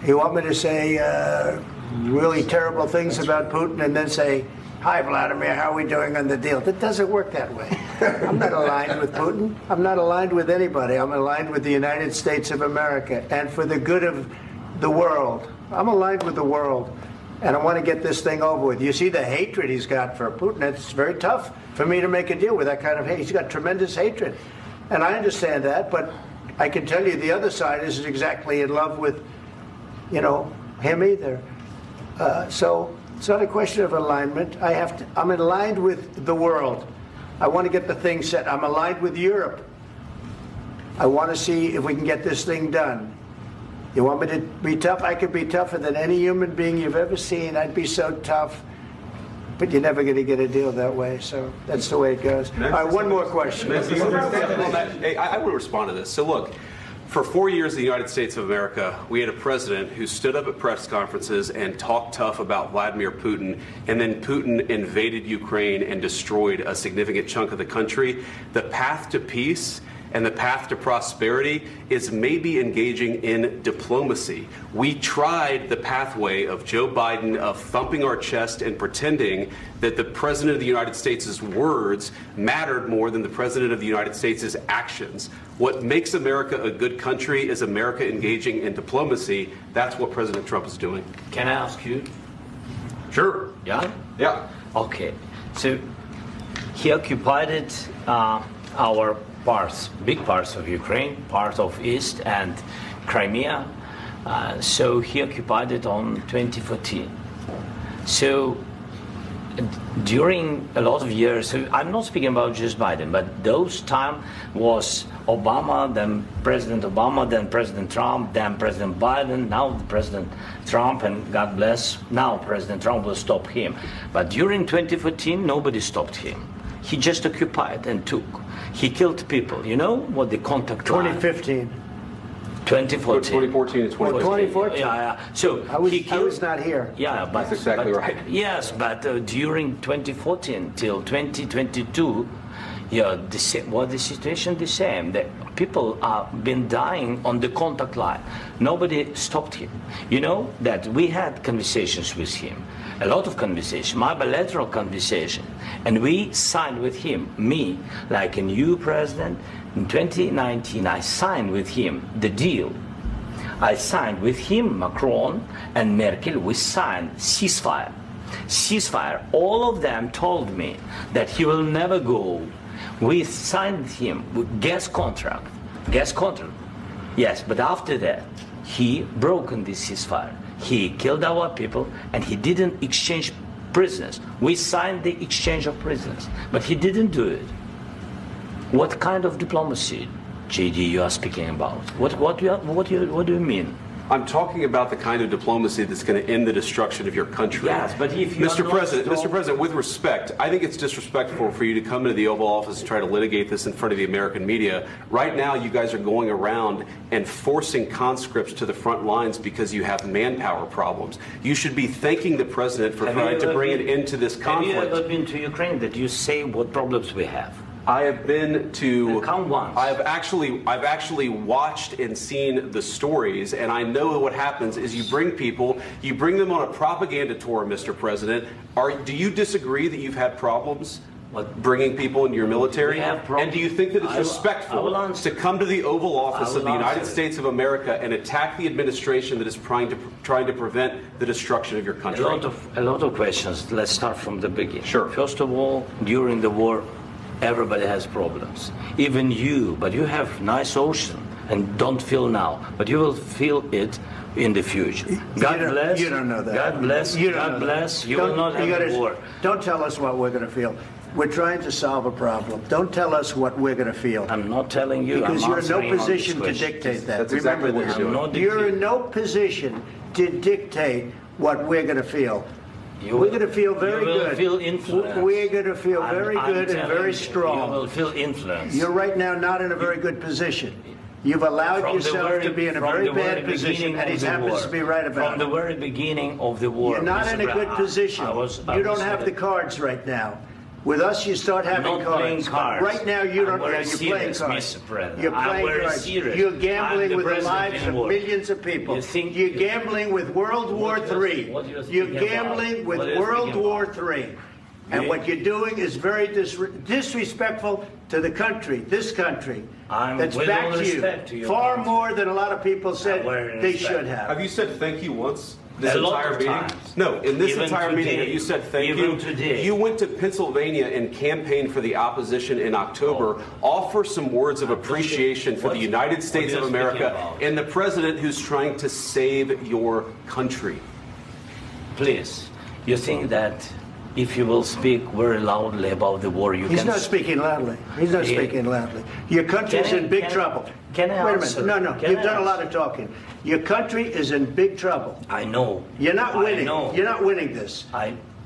You want me to say really terrible things about Putin and then say, "Hi, Vladimir, how are we doing on the deal?" That doesn't work that way. I'm not aligned with Putin. I'm not aligned with anybody. I'm aligned with the United States of America and for the good of the world. I'm aligned with the world, and I want to get this thing over with. You see the hatred he's got for Putin. It's very tough for me to make a deal with that kind of hate. He's got tremendous hatred, and I understand that, but I can tell you the other side isn't exactly in love with, him either. So it's not a question of alignment. I'm aligned with the world. I want to get the thing set. I'm aligned with Europe. I want to see if we can get this thing done. You want me to be tough? I could be tougher than any human being you've ever seen. I'd be so tough. But you're never going to get a deal that way. So that's the way it goes. All right, one more question. Hey, I will respond to this. So look, for 4 years in the United States of America, we had a president who stood up at press conferences and talked tough about Vladimir Putin, and then Putin invaded Ukraine and destroyed a significant chunk of the country. The path to peace and the path to prosperity is maybe engaging in diplomacy. We tried the pathway of Joe Biden of thumping our chest and pretending that the President of the United States' words mattered more than the President of the United States' actions. What makes America a good country is America engaging in diplomacy. That's what President Trump is doing. Can I ask you? Sure. Yeah? Yeah. Okay. So he occupied our parts, big parts of Ukraine, part of East and Crimea. So he occupied it on 2014. So during a lot of years, so I'm not speaking about just Biden, but those time was Obama, then President Obama, then President Trump, then President Biden, now President Trump, and God bless, now President Trump will stop him. But during 2014, nobody stopped him. He just occupied and took. He killed people. You know what the contact line? 2015. 2014 2014. and 2015. 2014. Yeah. So I was not here. Yeah, but that's exactly right. Yes, but during 2014 till 2022, the situation the same. The people have been dying on the contact line. Nobody stopped him. You know that we had conversations with him, a lot of conversation, my bilateral conversation, and we signed with him, me, like a new president. In 2019, I signed with him the deal. I signed with him, Macron and Merkel, we signed ceasefire. Ceasefire. All of them told me that he will never go. We signed with him with gas contract. Gas contract. Yes, but after that, he broken this ceasefire. He killed our people and he didn't exchange prisoners. We signed the exchange of prisoners, but he didn't do it. What kind of diplomacy, JD, you are speaking about? What do you mean? I'm talking about the kind of diplomacy that's going to end the destruction of your country. Yes, but if you Mr. President, with respect, I think it's disrespectful for you to come into the Oval Office and try to litigate this in front of the American media. Right now, you guys are going around and forcing conscripts to the front lines because you have manpower problems. You should be thanking the President for trying to bring an end to this conflict. Have you ever been to Ukraine that you say what problems we have? I have been to. Count once. I've actually watched and seen the stories, and I know what happens is you bring them on a propaganda tour, Mr. President. Do you disagree that you've had problems bringing people into your military? And do you think that it's respectful to come to the Oval Office of the United States of America and attack the administration that is trying to prevent the destruction of your country? A lot of questions. Let's start from the beginning. Sure. First of all, during the war, everybody has problems, even you, but you have nice ocean and don't feel now, but you will feel it in the future. God bless. You don't know that. God bless. God bless. You will not have a war. Don't tell us what we're going to feel. We're trying to solve a problem. Don't tell us what we're going to feel. I'm not telling you. Because you're in no position to dictate that. That's exactly what you're doing. You're in no position to dictate what we're going to feel. We're going to feel very good. Feel influence. We're going to feel very good and very strong. You will feel influence. You're right now not in a very good position. You've allowed yourself to be in a very bad position, and he happens to be right about it. From the very beginning of the war. You're not in a good position. You don't have the cards right now. With us, you start having Not playing cards. cards. Right now, you don't. I'm very You're playing serious, cards. Mr. President. You're I'm playing very cards. serious. You're I'm gambling the with the president lives in of war. millions of people. You think You're you- gambling with World War III. what you're You're thinking gambling about? with What you're World thinking War about? III. And what you're doing is very disrespectful to the country, this country, I'm that's with back all to respect to you your far country. more than a lot of people said very they respect. should have. Have you said thank you once this A lot entire of meeting? times. No, in this Even entire meeting, today. have you said thank Even you? today. You went to Pennsylvania and campaigned for the opposition in October. Offer some words of appreciation for the United States what of are you speaking America about? and the president who's trying to save your country. Please, you think that if you will speak very loudly about the war, you He's can... not speaking loudly. He's not Yeah. speaking loudly. Your country's Can I- in big can- trouble. can I Wait a answer? minute. No, Can you've I done a lot answer? of talking. Your country is in big trouble. I know. You're not winning. I know. You're not winning this.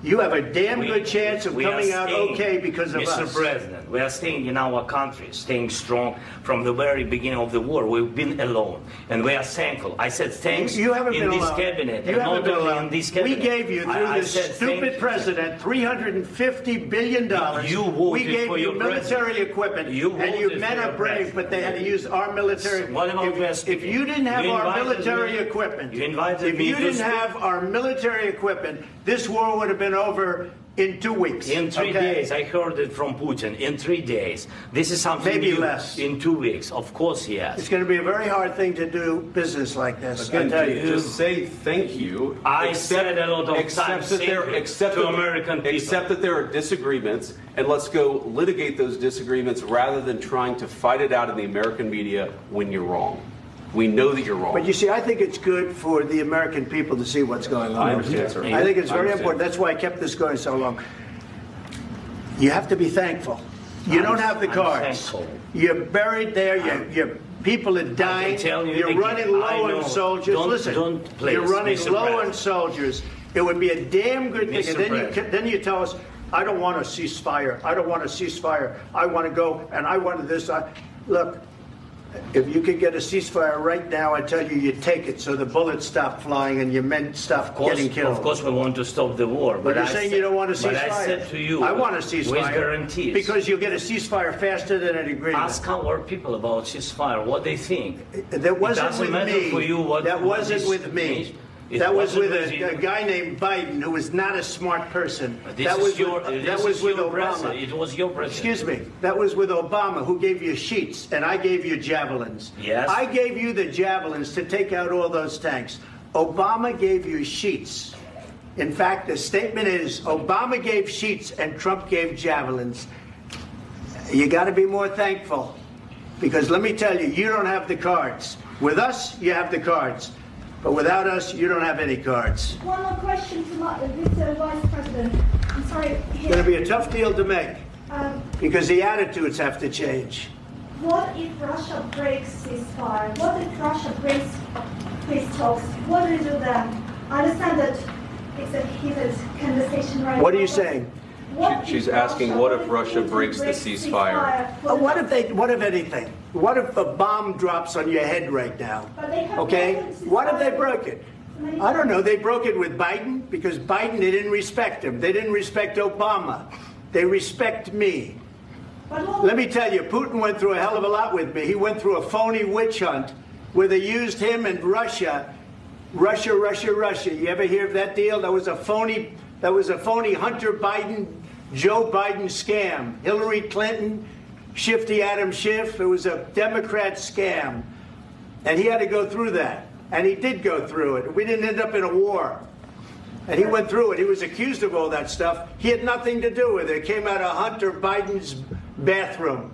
You have a damn We- good chance of we are coming out staying, okay because of Mr. us. President, we are staying in our country, staying strong from the very beginning of the war. We've been alone, and we are thankful. I said thanks You haven't in been this alone. cabinet, You and haven't not been only alone. in this We cabinet. gave you, through I this said thank stupid you. president, $350 billion. You voted we gave for you your military president. equipment, You and you voted men for are your brave, president. but they had to use our military. What about If you didn't have You our invited military me- equipment, you invited if me you to didn't speak- have our military equipment, this war would have been over in 2 weeks. In 3 okay? days, I heard it from Putin. In 3 days, this is something Maybe new. less. In 2 weeks, of course, yes. It's going to be a very hard thing to do business like this. I Again, tell you. just say thank you. I said a lot of times that there, thank you except to that- American people. Except that there are disagreements, and let's go litigate those disagreements rather than trying to fight it out in the American media when you're wrong. We know that you're wrong. But you see, I think it's good for the American people to see what's going on. I understand, sir. I think it's I very understand. important. That's why I kept this going so long. You have to be thankful. You don't have the I'm cards. thankful. You're buried there. Your people are dying. tell you You're again, running I low know. on soldiers. Don't- Listen, don't please, you're running Mr. low on President. soldiers. It would be a damn good thing. Mr. And President. then you tell us, I don't want a ceasefire. I don't want a ceasefire. I want to go, and I want this. Look, if you could get a ceasefire right now, I tell you, you'd take it so the bullets stop flying and your men stop getting killed. Of course, we want to stop the war. But you're saying you don't want a ceasefire. But I said to you, I want a ceasefire. with guarantees. Because you'll get a ceasefire faster than an agreement. Ask our people about ceasefire, what they think. That wasn't doesn't with matter me. for you what- That what wasn't is- with me. It That was wasn't with with you. a guy named Biden who was not a smart person. This That is was your, with, this that was is with your Obama. president. It was your president. Excuse me. That was with Obama, who gave you sheets, and I gave you javelins. Yes. I gave you the javelins to take out all those tanks. Obama gave you sheets. In fact, the statement is Obama gave sheets and Trump gave javelins. You got to be more thankful, because let me tell you, you don't have the cards. With us, you have the cards. But without us, you don't have any cards. One more question to Mr. Vice President. I'm sorry. It's going to be a tough deal to make, Um, because the attitudes have to change. what if Russia breaks ceasefire? What if Russia breaks peace talks? What do you do then? I understand that it's a heated conversation right now. What are you saying? What if She's asking, what if Russia Putin breaks the ceasefire? What if anything? What if a bomb drops on your head right now? But they have Okay? broken What if they ceasefire. broke it? I don't know. They broke it with Biden, because Biden, they didn't respect him. They didn't respect Obama. They respect me. But what- Let me tell you, Putin went through a hell of a lot with me. He went through a phony witch hunt where they used him and Russia. Russia. You ever hear of that deal? That was a phony Hunter Biden, Joe Biden scam. Hillary Clinton, Shifty Adam Schiff. It was a Democrat scam. And he had to go through that. And he did go through it. We didn't end up in a war. And he went through it. He was accused of all that stuff. He had nothing to do with it. It came out of Hunter Biden's bathroom.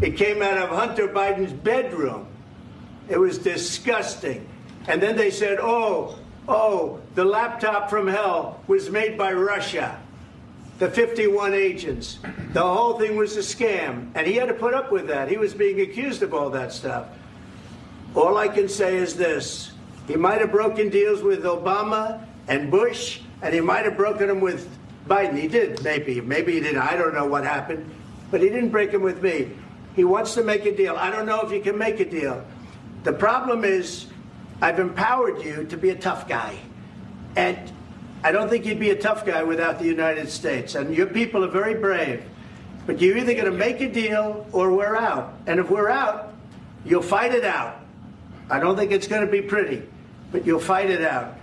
It came out of Hunter Biden's bedroom. It was disgusting. And then they said, oh, the laptop from hell was made by Russia. The 51 agents. The whole thing was a scam. And he had to put up with that. He was being accused of all that stuff. All I can say is this. He might have broken deals with Obama and Bush, and he might have broken them with Biden. He did, maybe. Maybe he didn't. I don't know what happened. But he didn't break them with me. He wants to make a deal. I don't know if you can make a deal. The problem is, I've empowered you to be a tough guy. And I don't think you'd be a tough guy without the United States. And your people are very brave. But you're either going to make a deal or we're out. And if we're out, you'll fight it out. I don't think it's going to be pretty, but you'll fight it out.